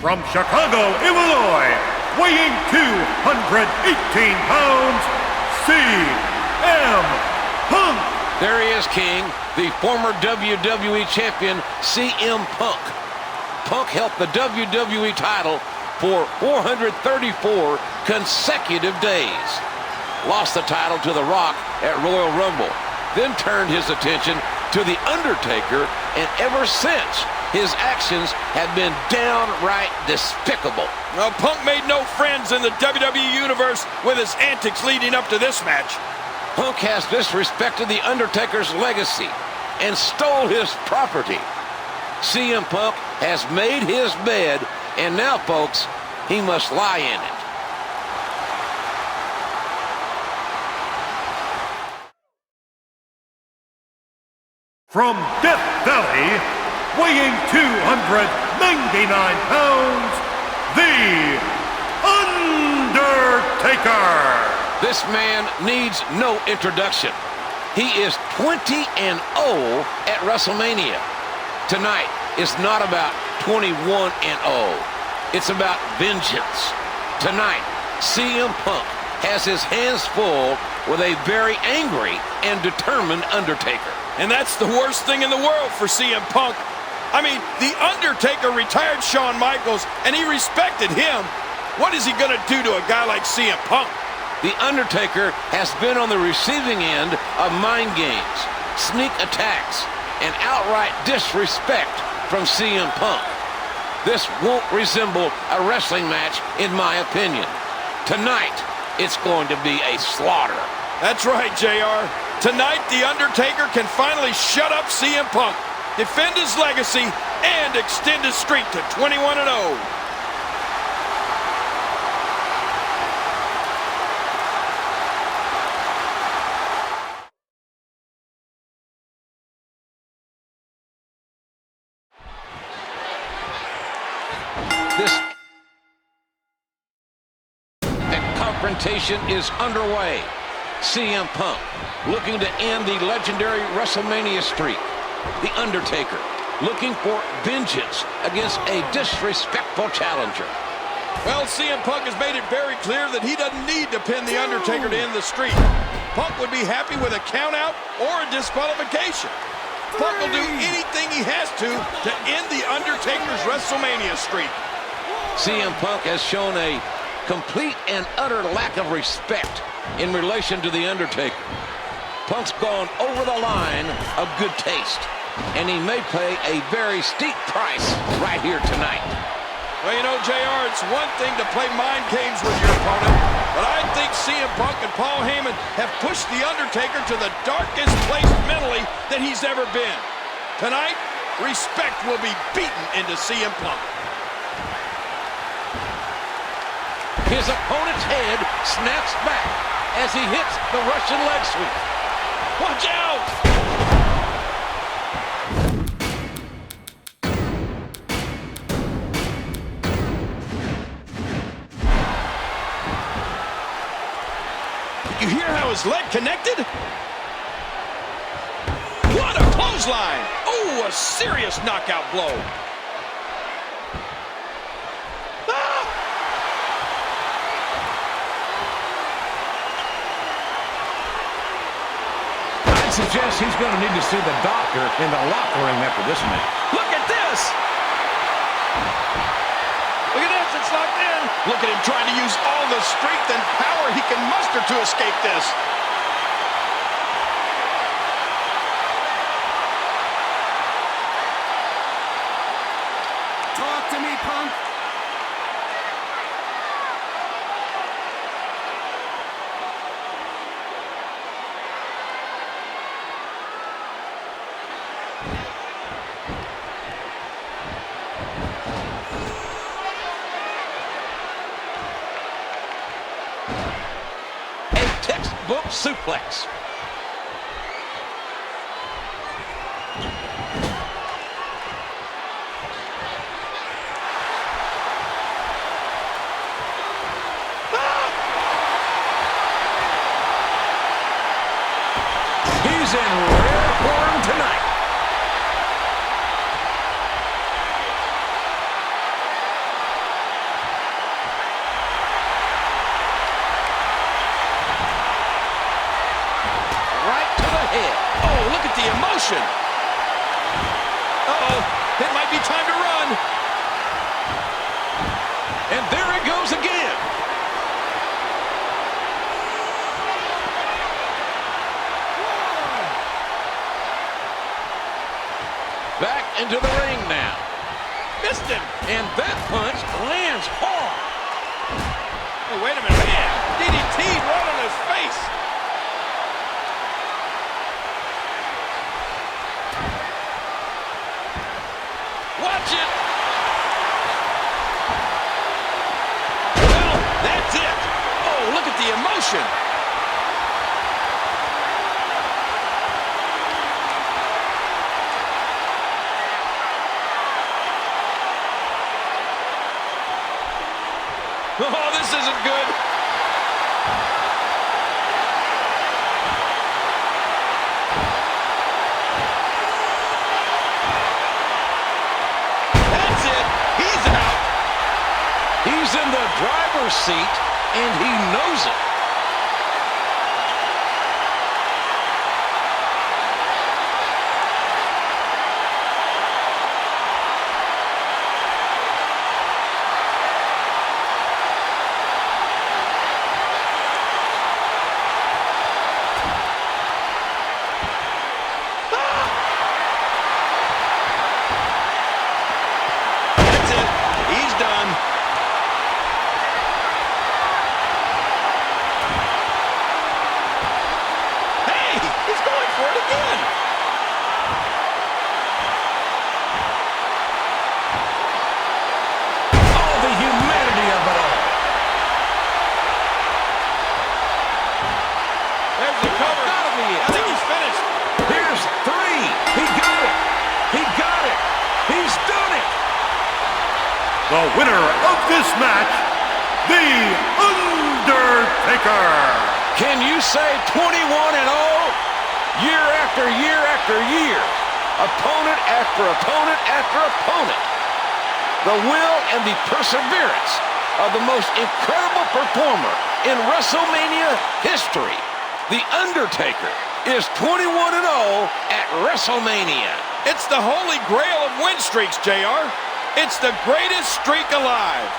from Chicago, Illinois, weighing 218 pounds, CM Punk. There he is, King, the former WWE champion, CM Punk. Punk held the WWE title for 434 consecutive days. Lost the title to The Rock at Royal Rumble, then turned his attention to The Undertaker, and ever since, his actions have been downright despicable. Well, Punk made no friends in the WWE Universe with his antics leading up to this match. Punk has disrespected The Undertaker's legacy and stole his property. CM Punk has made his bed, and now, folks, he must lie in it. From Death Valley, weighing 299 pounds, The Undertaker. This man needs no introduction. He is 20-0 at WrestleMania. Tonight is not about 21-0. It's about vengeance. Tonight, CM Punk has his hands full with a very angry and determined Undertaker. And that's the worst thing in the world for CM Punk. I mean, The Undertaker retired Shawn Michaels, and he respected him. What is he going to do to a guy like CM Punk? The Undertaker has been on the receiving end of mind games, sneak attacks, and outright disrespect from CM Punk. This won't resemble a wrestling match, in my opinion. Tonight, it's going to be a slaughter. That's right, JR. Tonight, The Undertaker can finally shut up CM Punk, defend his legacy, and extend his streak to 21-0. This confrontation is underway. CM Punk looking to end the legendary WrestleMania streak. The Undertaker looking for vengeance against a disrespectful challenger. Well, CM Punk has made it very clear that he doesn't need to pin The Undertaker to end the streak. Punk would be happy with a countout or a disqualification. Punk will do anything he has to end The Undertaker's WrestleMania streak. CM Punk has shown a complete and utter lack of respect in relation to The Undertaker. Punk's gone over the line of good taste, and he may pay a very steep price right here tonight. Well, you know, JR, it's one thing to play mind games with your opponent, but I think CM Punk and Paul Heyman have pushed The Undertaker to the darkest place mentally that he's ever been. Tonight, respect will be beaten into CM Punk. His opponent's head snaps back as he hits the Russian leg sweep. Watch out! You hear how his leg connected? What a clothesline! Oh, a serious knockout blow. Suggests he's going to need to see the doctor in the locker room after this match. Look at this! Look at this, it's locked in. Look at him trying to use all the strength and power he can muster to escape this. Talk to me, Punk. Textbook suplex. He's in rare form tonight. Back into the ring now. Missed him. And that punch lands hard. Oh, wait a minute, man. DDT right on his face. Watch it. Well, that's it. Oh, look at the emotion. Oh, this isn't good. That's it. He's out. He's in the driver's seat, and he knows it. That's it. He's done. Hey, he's going for it again. Oh, the humanity of it all. There's the cover. Gotta be it. I think he's finished. Here's 3. He got it. He got it. He's done it. The winner of this match, The Undertaker. Can you say 21-0? Year after year after year. Opponent after opponent after opponent. The will and the perseverance of the most incredible performer in WrestleMania history. The Undertaker is 21-0 at WrestleMania. It's the holy grail of win streaks, JR. It's the greatest streak alive.